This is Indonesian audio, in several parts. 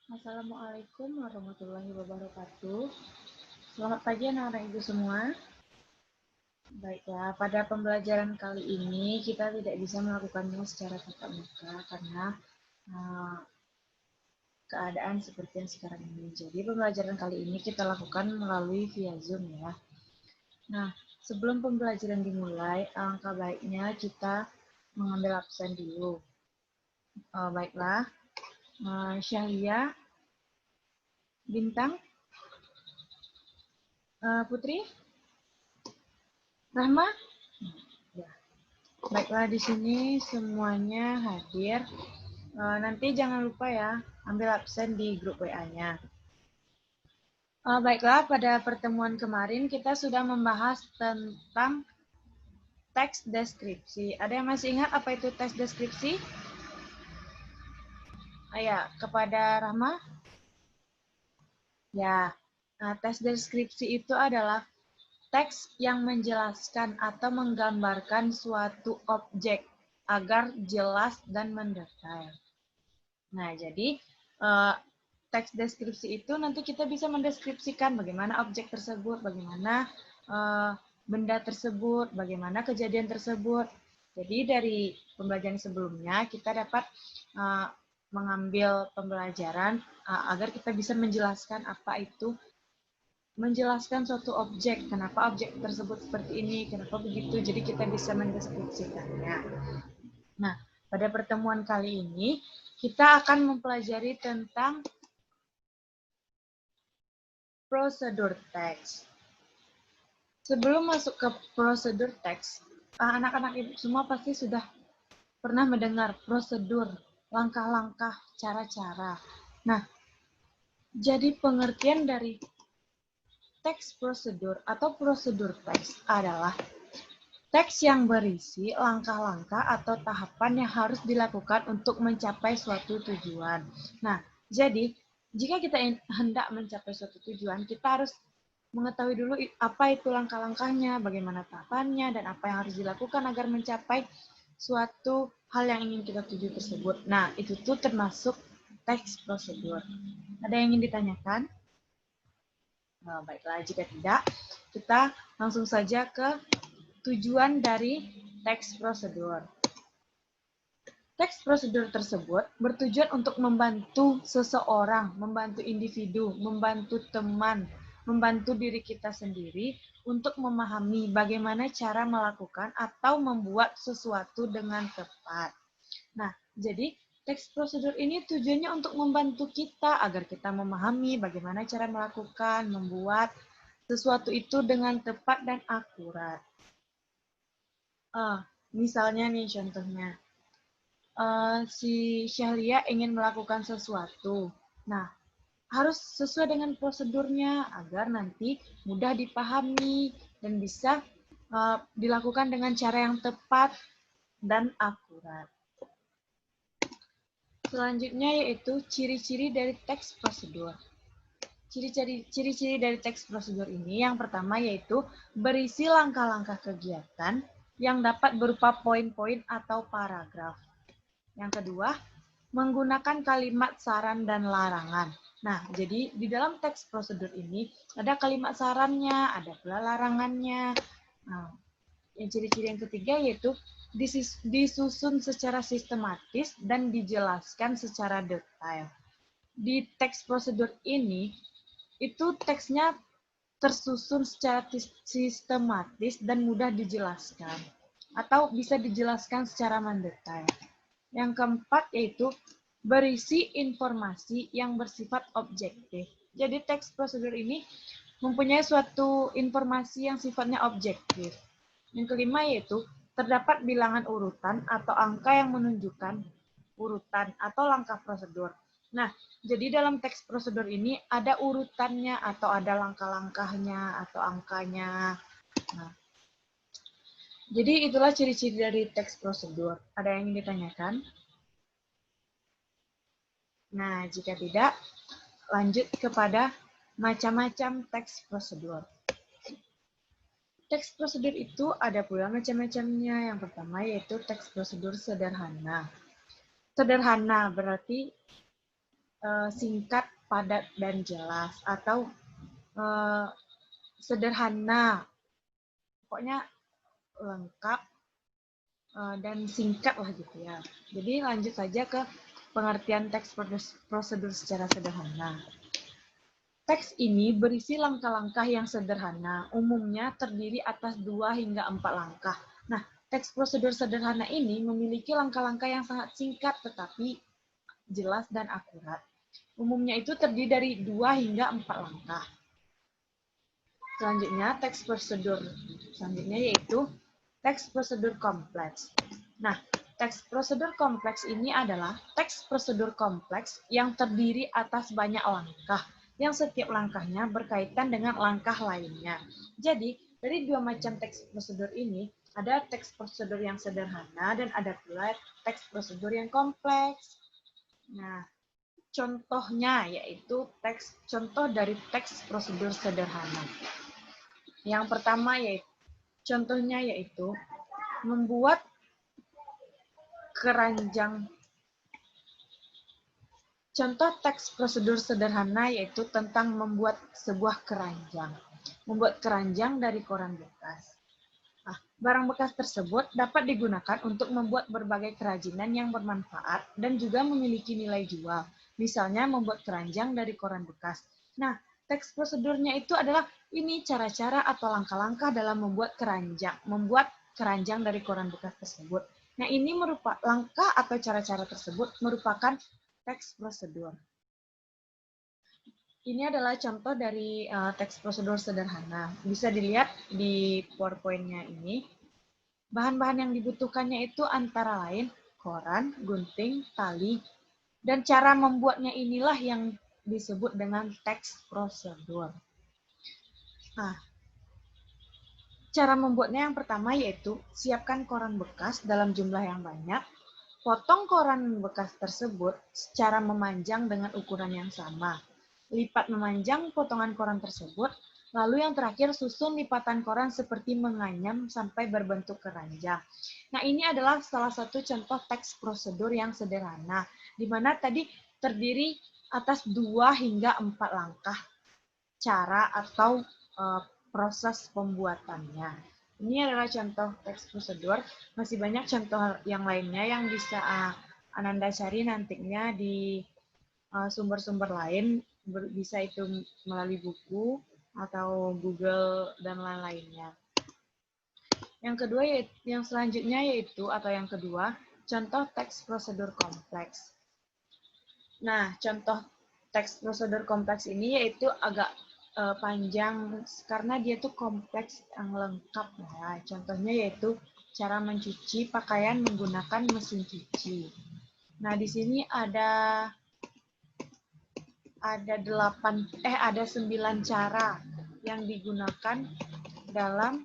Assalamualaikum warahmatullahi wabarakatuh. Selamat pagi anak-anak ibu semua. Baiklah, pada pembelajaran kali ini kita tidak bisa melakukannya secara tatap muka karena uh, keadaan seperti yang sekarang ini. Jadi pembelajaran kali ini kita lakukan melalui via Zoom ya. Nah, sebelum pembelajaran dimulai, alangkah baiknya kita mengambil absen dulu. Baiklah, Syahlia, Bintang, Putri, Rahma. Ya. Baiklah, di sini semuanya hadir. Nanti jangan lupa ya, ambil absen di grup WA-nya. Baiklah, pada pertemuan kemarin kita sudah membahas tentang teks deskripsi. Ada yang masih ingat apa itu teks deskripsi? Ya, kepada Rahma. Ya, teks deskripsi itu adalah teks yang menjelaskan atau menggambarkan suatu objek agar jelas dan mendetail. Nah, jadi teks deskripsi itu nanti kita bisa mendeskripsikan bagaimana objek tersebut, bagaimana benda tersebut, bagaimana kejadian tersebut. Jadi dari pembelajaran sebelumnya kita dapat mengambil pembelajaran agar kita bisa menjelaskan apa itu, menjelaskan suatu objek, kenapa objek tersebut seperti ini, kenapa begitu, jadi kita bisa mendeskripsikannya. Nah, pada pertemuan kali ini kita akan mempelajari tentang prosedur teks. Sebelum masuk ke prosedur teks, anak-anak ibu semua pasti sudah pernah mendengar prosedur, langkah-langkah, cara-cara. Nah, jadi pengertian dari teks prosedur atau prosedur teks adalah teks yang berisi langkah-langkah atau tahapan yang harus dilakukan untuk mencapai suatu tujuan. Nah, jadi jika kita hendak mencapai suatu tujuan, kita harus mengetahui dulu apa itu langkah-langkahnya, bagaimana tahapannya, dan apa yang harus dilakukan agar mencapai suatu hal yang ingin kita tuju tersebut. Nah, itu tuh termasuk teks prosedur. Ada yang ingin ditanyakan? Nah, baiklah, jika tidak, kita langsung saja ke tujuan dari teks prosedur. Teks prosedur tersebut bertujuan untuk membantu seseorang, membantu individu, membantu teman, membantu diri kita sendiri untuk memahami bagaimana cara melakukan atau membuat sesuatu dengan tepat. Nah, jadi teks prosedur ini tujuannya untuk membantu kita agar kita memahami bagaimana cara melakukan, membuat sesuatu itu dengan tepat dan akurat. Misalnya nih contohnya, si Syahlia ingin melakukan sesuatu. Nah, harus sesuai dengan prosedurnya agar nanti mudah dipahami dan bisa dilakukan dengan cara yang tepat dan akurat. Selanjutnya yaitu ciri-ciri dari teks prosedur. Ciri-ciri dari teks prosedur ini yang pertama yaitu berisi langkah-langkah kegiatan yang dapat berupa poin-poin atau paragraf. Yang kedua, menggunakan kalimat saran dan larangan. Nah, jadi di dalam teks prosedur ini ada kalimat sarannya, ada pula larangannya. Nah, yang ciri-ciri yang ketiga yaitu disusun secara sistematis dan dijelaskan secara detail. Di teks prosedur ini, itu teksnya tersusun secara sistematis dan mudah dijelaskan, atau bisa dijelaskan secara mendetail. Yang keempat yaitu berisi informasi yang bersifat objektif. Jadi teks prosedur ini mempunyai suatu informasi yang sifatnya objektif. Yang kelima yaitu terdapat bilangan urutan atau angka yang menunjukkan urutan atau langkah prosedur. Nah, jadi dalam teks prosedur ini ada urutannya atau ada langkah-langkahnya atau angkanya. Nah, jadi itulah ciri-ciri dari teks prosedur. Ada yang ingin ditanyakan? Nah, jika tidak, lanjut kepada macam-macam teks prosedur. Teks prosedur itu ada pula macam-macamnya. Yang pertama yaitu teks prosedur sederhana. Sederhana berarti singkat, padat, dan jelas, atau sederhana, pokoknya lengkap dan singkat lah gitu ya. Jadi lanjut saja ke pengertian teks prosedur secara sederhana. Teks ini berisi langkah-langkah yang sederhana, umumnya terdiri atas 2 hingga 4 langkah. Nah, teks prosedur sederhana ini memiliki langkah-langkah yang sangat singkat tetapi jelas dan akurat. Umumnya itu terdiri dari 2 hingga 4 langkah. Selanjutnya, teks prosedur selanjutnya yaitu teks prosedur kompleks. Nah, teks prosedur kompleks ini adalah teks prosedur kompleks yang terdiri atas banyak langkah, yang setiap langkahnya berkaitan dengan langkah lainnya. Jadi, dari 2 macam teks prosedur ini, ada teks prosedur yang sederhana dan ada pula teks prosedur yang kompleks. Nah, contohnya yaitu contoh dari teks prosedur sederhana. Yang pertama contohnya yaitu membuat keranjang. Contoh teks prosedur sederhana yaitu tentang membuat sebuah keranjang. Membuat keranjang dari koran bekas. Nah, barang bekas tersebut dapat digunakan untuk membuat berbagai kerajinan yang bermanfaat dan juga memiliki nilai jual. Misalnya membuat keranjang dari koran bekas. Nah, teks prosedurnya itu adalah ini cara-cara atau langkah-langkah dalam membuat keranjang dari koran bekas tersebut. Nah, ini merupakan langkah atau cara-cara tersebut merupakan teks prosedur. Ini adalah contoh dari teks prosedur sederhana. Bisa dilihat di PowerPoint-nya ini. Bahan-bahan yang dibutuhkannya itu antara lain koran, gunting, tali, dan cara membuatnya inilah yang disebut dengan teks prosedur. Nah, cara membuatnya yang pertama yaitu siapkan koran bekas dalam jumlah yang banyak, potong koran bekas tersebut secara memanjang dengan ukuran yang sama, lipat memanjang potongan koran tersebut, lalu yang terakhir susun lipatan koran seperti menganyam sampai berbentuk keranjang. Nah, ini adalah salah satu contoh teks prosedur yang sederhana, di mana tadi terdiri atas 2 hingga 4 langkah cara atau proses pembuatannya. Ini adalah contoh teks prosedur. Masih banyak contoh yang lainnya yang bisa Ananda cari nantinya di sumber-sumber lain, bisa itu melalui buku atau Google dan lain-lainnya. Yang selanjutnya yaitu atau yang kedua, contoh teks prosedur kompleks. Nah, contoh teks prosedur kompleks ini yaitu agak panjang karena dia tuh kompleks yang lengkap. Nah, contohnya yaitu cara mencuci pakaian menggunakan mesin cuci. Nah, di sini ada 9 cara yang digunakan dalam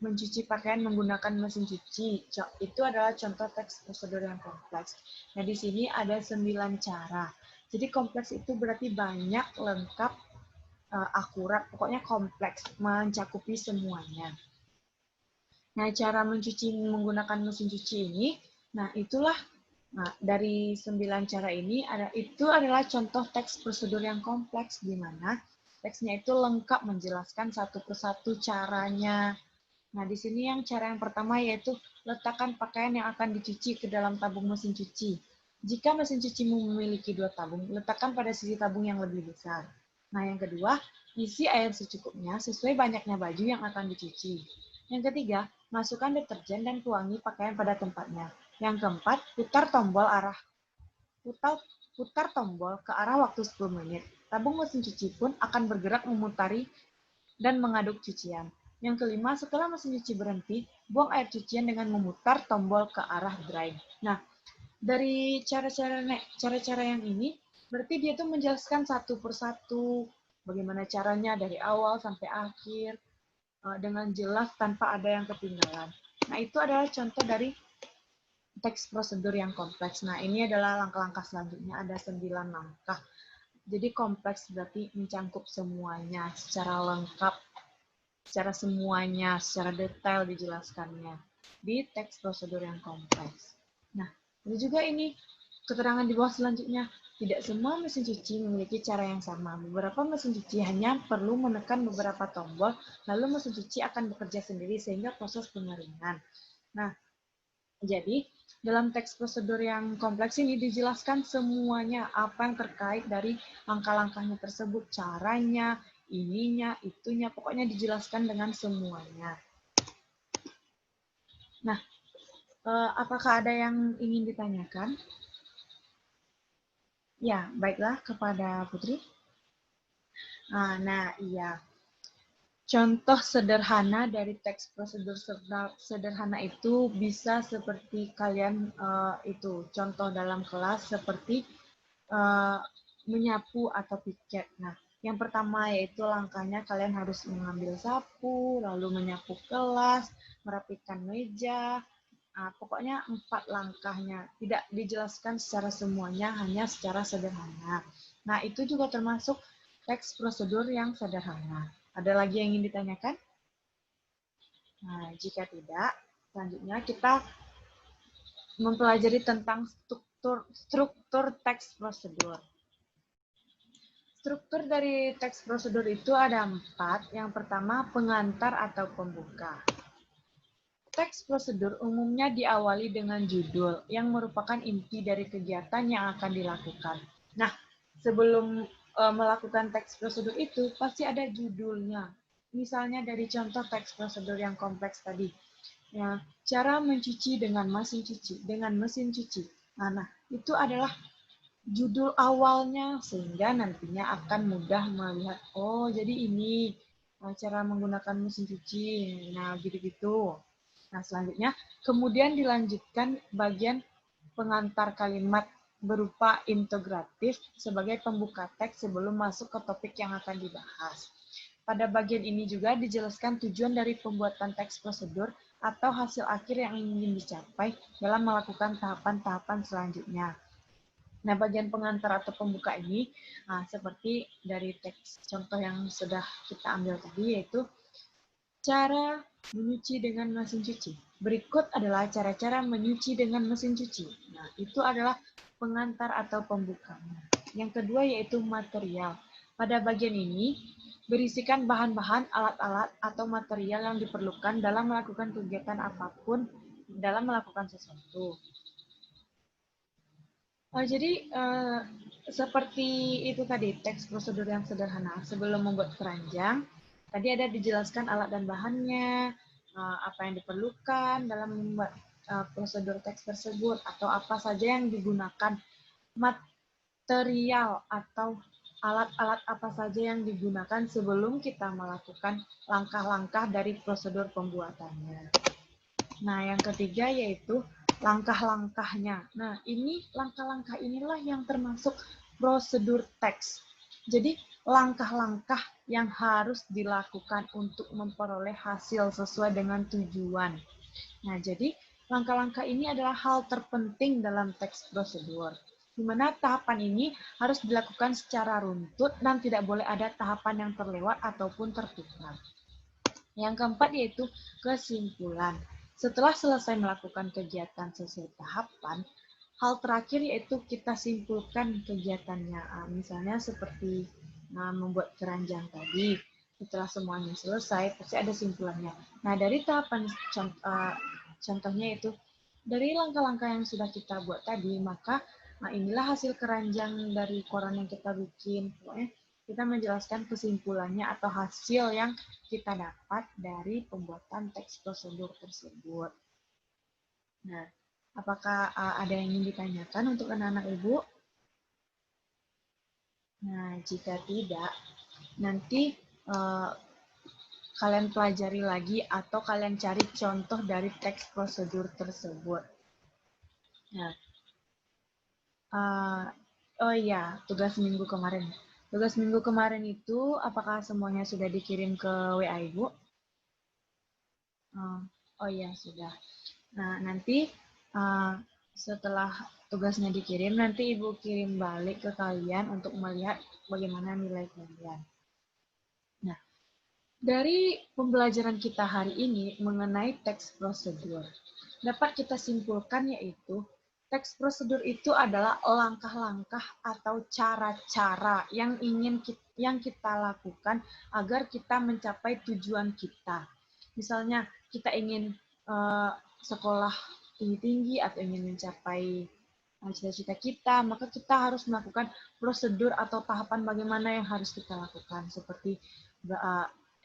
mencuci pakaian menggunakan mesin cuci. Itu adalah contoh teks prosedur yang kompleks. Nah, di sini ada 9 cara. Jadi kompleks itu berarti banyak, lengkap, akurat, pokoknya kompleks, mencakupi semuanya. Nah, cara mencuci menggunakan mesin cuci ini, nah itulah dari 9 cara ini itu adalah contoh teks prosedur yang kompleks di mana teksnya itu lengkap menjelaskan satu persatu caranya. Nah, di sini cara yang pertama yaitu letakkan pakaian yang akan dicuci ke dalam tabung mesin cuci. Jika mesin cucimu memiliki 2 tabung, letakkan pada sisi tabung yang lebih besar. Nah, yang kedua, isi air secukupnya sesuai banyaknya baju yang akan dicuci. Yang ketiga, masukkan deterjen dan pewangi pakaian pada tempatnya. Yang keempat, putar tombol ke arah waktu 10 menit. Tabung mesin cuci pun akan bergerak memutari dan mengaduk cucian. Yang kelima, setelah mesin cuci berhenti, buang air cucian dengan memutar tombol ke arah dry. Nah, dari cara-cara yang ini, berarti dia tuh menjelaskan satu persatu bagaimana caranya dari awal sampai akhir dengan jelas tanpa ada yang ketinggalan. Nah, itu adalah contoh dari teks prosedur yang kompleks. Nah, ini adalah langkah-langkah selanjutnya, ada 9 langkah. Jadi kompleks berarti mencakup semuanya secara lengkap, secara detail dijelaskannya di teks prosedur yang kompleks. Nah, ini juga ini keterangan di bawah selanjutnya. Tidak semua mesin cuci memiliki cara yang sama. Beberapa mesin cuci hanya perlu menekan beberapa tombol, lalu mesin cuci akan bekerja sendiri sehingga proses pengeringan. Nah, jadi dalam teks prosedur yang kompleks ini dijelaskan semuanya apa yang terkait dari langkah-langkahnya tersebut, caranya, ininya, itunya, pokoknya dijelaskan dengan semuanya. Nah, apakah ada yang ingin ditanyakan? Ya, baiklah kepada Putri. Nah, iya. Contoh sederhana dari teks prosedur sederhana itu bisa seperti kalian itu contoh dalam kelas seperti menyapu atau piket. Nah, yang pertama yaitu langkahnya kalian harus mengambil sapu, lalu menyapu kelas, merapikan meja. Pokoknya 4 langkahnya. Tidak dijelaskan secara semuanya, hanya secara sederhana. Nah, itu juga termasuk teks prosedur yang sederhana. Ada lagi yang ingin ditanyakan? Nah, jika tidak, selanjutnya kita mempelajari tentang struktur teks prosedur. Struktur dari teks prosedur itu ada 4. Yang pertama, pengantar atau pembuka. Teks prosedur umumnya diawali dengan judul yang merupakan inti dari kegiatan yang akan dilakukan. Nah, sebelum melakukan teks prosedur itu pasti ada judulnya. Misalnya dari contoh teks prosedur yang kompleks tadi. Ya, cara mencuci dengan mesin cuci, Nah, itu adalah judul awalnya sehingga nantinya akan mudah melihat, oh jadi ini cara menggunakan mesin cuci. Nah, gitu-gitu. Nah, selanjutnya, kemudian dilanjutkan bagian pengantar kalimat berupa integratif sebagai pembuka teks sebelum masuk ke topik yang akan dibahas. Pada bagian ini juga dijelaskan tujuan dari pembuatan teks prosedur atau hasil akhir yang ingin dicapai dalam melakukan tahapan-tahapan selanjutnya. Nah, bagian pengantar atau pembuka ini, seperti dari teks contoh yang sudah kita ambil tadi, yaitu cara menyuci dengan mesin cuci. Berikut adalah cara-cara menyuci dengan mesin cuci. Nah, itu adalah pengantar atau pembukanya. Yang kedua yaitu material. Pada bagian ini berisikan bahan-bahan, alat-alat, atau material yang diperlukan dalam melakukan kegiatan apapun dalam melakukan sesuatu. Jadi seperti itu tadi teks prosedur yang sederhana. Sebelum membuat keranjang, tadi ada dijelaskan alat dan bahannya, apa yang diperlukan dalam membuat prosedur teks tersebut, atau apa saja yang digunakan, material atau alat-alat apa saja yang digunakan sebelum kita melakukan langkah-langkah dari prosedur pembuatannya. Nah, yang ketiga yaitu langkah-langkahnya. Nah, ini langkah-langkah inilah yang termasuk prosedur teks. Jadi, langkah-langkah yang harus dilakukan untuk memperoleh hasil sesuai dengan tujuan. Nah, jadi langkah-langkah ini adalah hal terpenting dalam teks prosedur, di mana tahapan ini harus dilakukan secara runtut dan tidak boleh ada tahapan yang terlewat ataupun tertukar. Yang keempat yaitu kesimpulan. Setelah selesai melakukan kegiatan sesuai tahapan, hal terakhir yaitu kita simpulkan kegiatannya. Misalnya seperti membuat keranjang tadi. Setelah semuanya selesai, pasti ada simpulannya. Nah, dari tahapan contohnya itu, dari langkah-langkah yang sudah kita buat tadi, maka inilah hasil keranjang dari koran yang kita bikin. Pokoknya kita menjelaskan kesimpulannya atau hasil yang kita dapat dari pembuatan teks prosedur tersebut. Nah, apakah ada yang ingin ditanyakan untuk anak-anak Ibu? Nah, jika tidak, nanti kalian pelajari lagi atau kalian cari contoh dari teks prosedur tersebut. Nah, oh iya, tugas minggu kemarin. Tugas minggu kemarin itu, apakah semuanya sudah dikirim ke WA Ibu? Oh iya, sudah. Nah, nanti setelah tugasnya dikirim, nanti Ibu kirim balik ke kalian untuk melihat bagaimana nilai kalian. Nah, dari pembelajaran kita hari ini mengenai teks prosedur, dapat kita simpulkan yaitu Teks prosedur itu adalah langkah-langkah atau cara-cara yang yang kita lakukan agar kita mencapai tujuan kita. Misalnya kita ingin sekolah tinggi-tinggi atau ingin mencapai cita-cita kita, maka kita harus melakukan prosedur atau tahapan bagaimana yang harus kita lakukan, seperti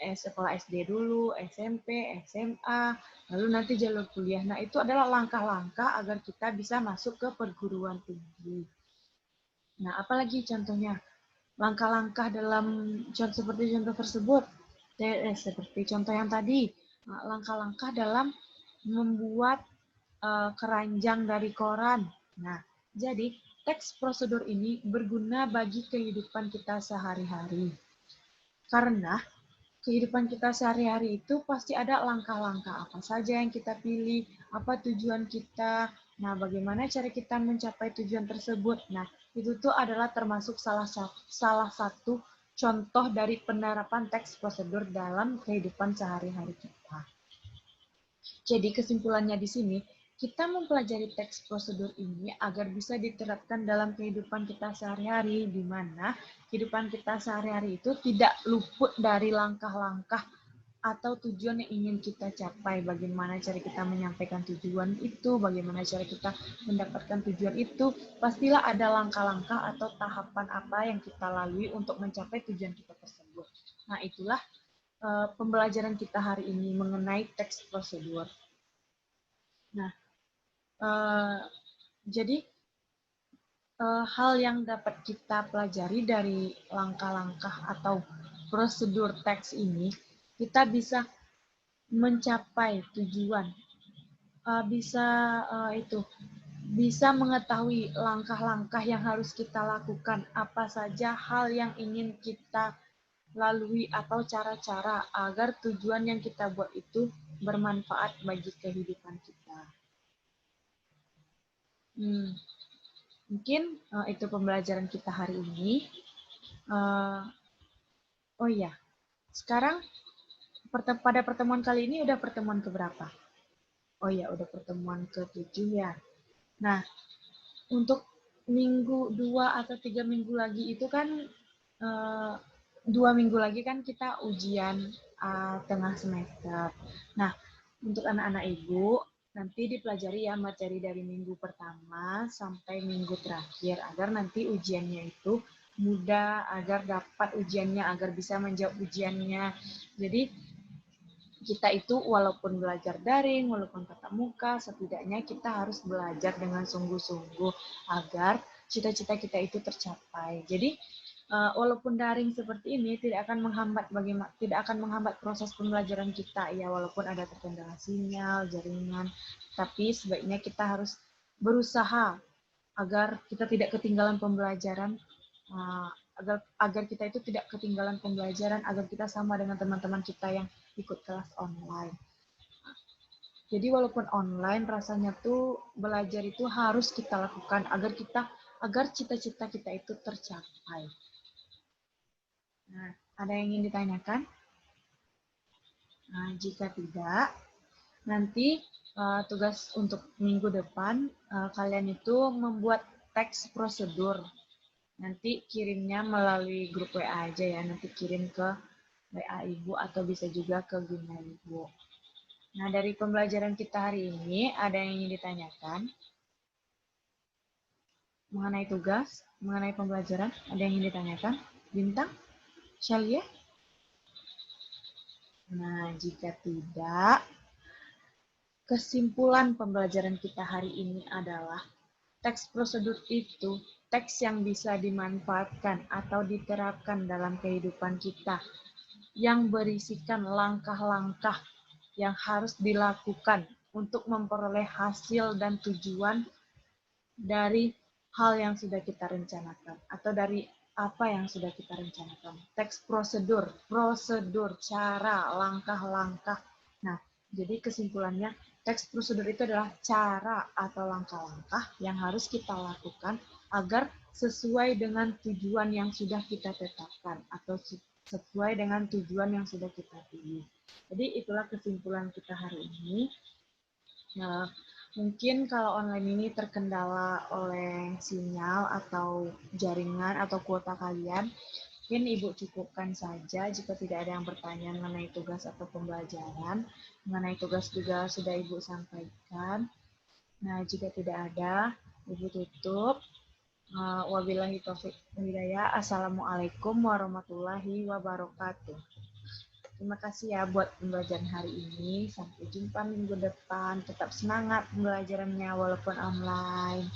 sekolah SD dulu, SMP, SMA, lalu nanti jalur kuliah. Nah, itu adalah langkah-langkah agar kita bisa masuk ke perguruan tinggi. Nah, apalagi contohnya? Langkah-langkah dalam seperti contoh tersebut, seperti contoh yang tadi, langkah-langkah dalam membuat keranjang dari koran. Nah, jadi teks prosedur ini berguna bagi kehidupan kita sehari-hari. Karena kehidupan kita sehari-hari itu pasti ada langkah-langkah apa saja yang kita pilih, apa tujuan kita, nah bagaimana cara kita mencapai tujuan tersebut. Nah, itu tuh adalah termasuk salah satu contoh dari penerapan teks prosedur dalam kehidupan sehari-hari kita. Jadi kesimpulannya di sini, kita mempelajari teks prosedur ini agar bisa diterapkan dalam kehidupan kita sehari-hari, di mana kehidupan kita sehari-hari itu tidak luput dari langkah-langkah atau tujuan yang ingin kita capai. Bagaimana cara kita menyampaikan tujuan itu, bagaimana cara kita mendapatkan tujuan itu, pastilah ada langkah-langkah atau tahapan apa yang kita lalui untuk mencapai tujuan kita tersebut. Nah, itulah pembelajaran kita hari ini mengenai teks prosedur. Nah, jadi hal yang dapat kita pelajari dari langkah-langkah atau prosedur teks ini, kita bisa mencapai tujuan, bisa mengetahui langkah-langkah yang harus kita lakukan, apa saja hal yang ingin kita lalui atau cara-cara agar tujuan yang kita buat itu bermanfaat bagi kehidupan kita. Mungkin itu pembelajaran kita hari ini. Oh iya, sekarang pada pertemuan kali ini udah pertemuan keberapa? Oh iya, udah pertemuan ke-7 ya. Nah, untuk minggu 2 atau 3 minggu lagi itu kan 2 minggu lagi kan kita ujian tengah semester. Nah, untuk anak-anak ibu nanti dipelajari ya materi dari minggu pertama sampai minggu terakhir agar nanti ujiannya itu mudah, agar dapat ujiannya, agar bisa menjawab ujiannya. Jadi kita itu walaupun belajar daring, walaupun tatap muka, setidaknya kita harus belajar dengan sungguh-sungguh agar cita-cita kita itu tercapai. Jadi walaupun daring seperti ini tidak akan menghambat proses pembelajaran kita ya, walaupun ada terkendala sinyal, jaringan, tapi sebaiknya kita harus berusaha agar kita tidak ketinggalan pembelajaran, agar kita itu tidak ketinggalan pembelajaran, agar kita sama dengan teman-teman kita yang ikut kelas online. Jadi walaupun online rasanya tuh belajar itu harus kita lakukan agar cita-cita kita itu tercapai. Nah, ada yang ingin ditanyakan? Nah, jika tidak, nanti tugas untuk minggu depan kalian itu membuat teks prosedur. Nanti kirimnya melalui grup WA aja ya, nanti kirim ke WA Ibu atau bisa juga ke Gmail Ibu. Nah, dari pembelajaran kita hari ini, ada yang ingin ditanyakan? Mengenai tugas, mengenai pembelajaran, ada yang ingin ditanyakan? Bintang? Shalia? Nah, jika tidak, kesimpulan pembelajaran kita hari ini adalah teks prosedur itu teks yang bisa dimanfaatkan atau diterapkan dalam kehidupan kita yang berisikan langkah-langkah yang harus dilakukan untuk memperoleh hasil dan tujuan dari hal yang sudah kita rencanakan atau dari apa yang sudah kita rencanakan. Teks prosedur, cara, langkah-langkah. Nah, jadi kesimpulannya teks prosedur itu adalah cara atau langkah-langkah yang harus kita lakukan agar sesuai dengan tujuan yang sudah kita tetapkan atau sesuai dengan tujuan yang sudah kita pilih. Jadi itulah kesimpulan kita hari ini. Nah, Mungkin kalau online ini terkendala oleh sinyal atau jaringan atau kuota kalian, mungkin Ibu cukupkan saja jika tidak ada yang bertanya mengenai tugas atau pembelajaran. Mengenai tugas juga sudah Ibu sampaikan. Nah, jika tidak ada, Ibu tutup. Wabillahi taufiq wal hidayah. Assalamualaikum warahmatullahi wabarakatuh. Terima kasih ya buat pembelajaran hari ini. Sampai jumpa minggu depan. Tetap semangat pembelajarannya walaupun online.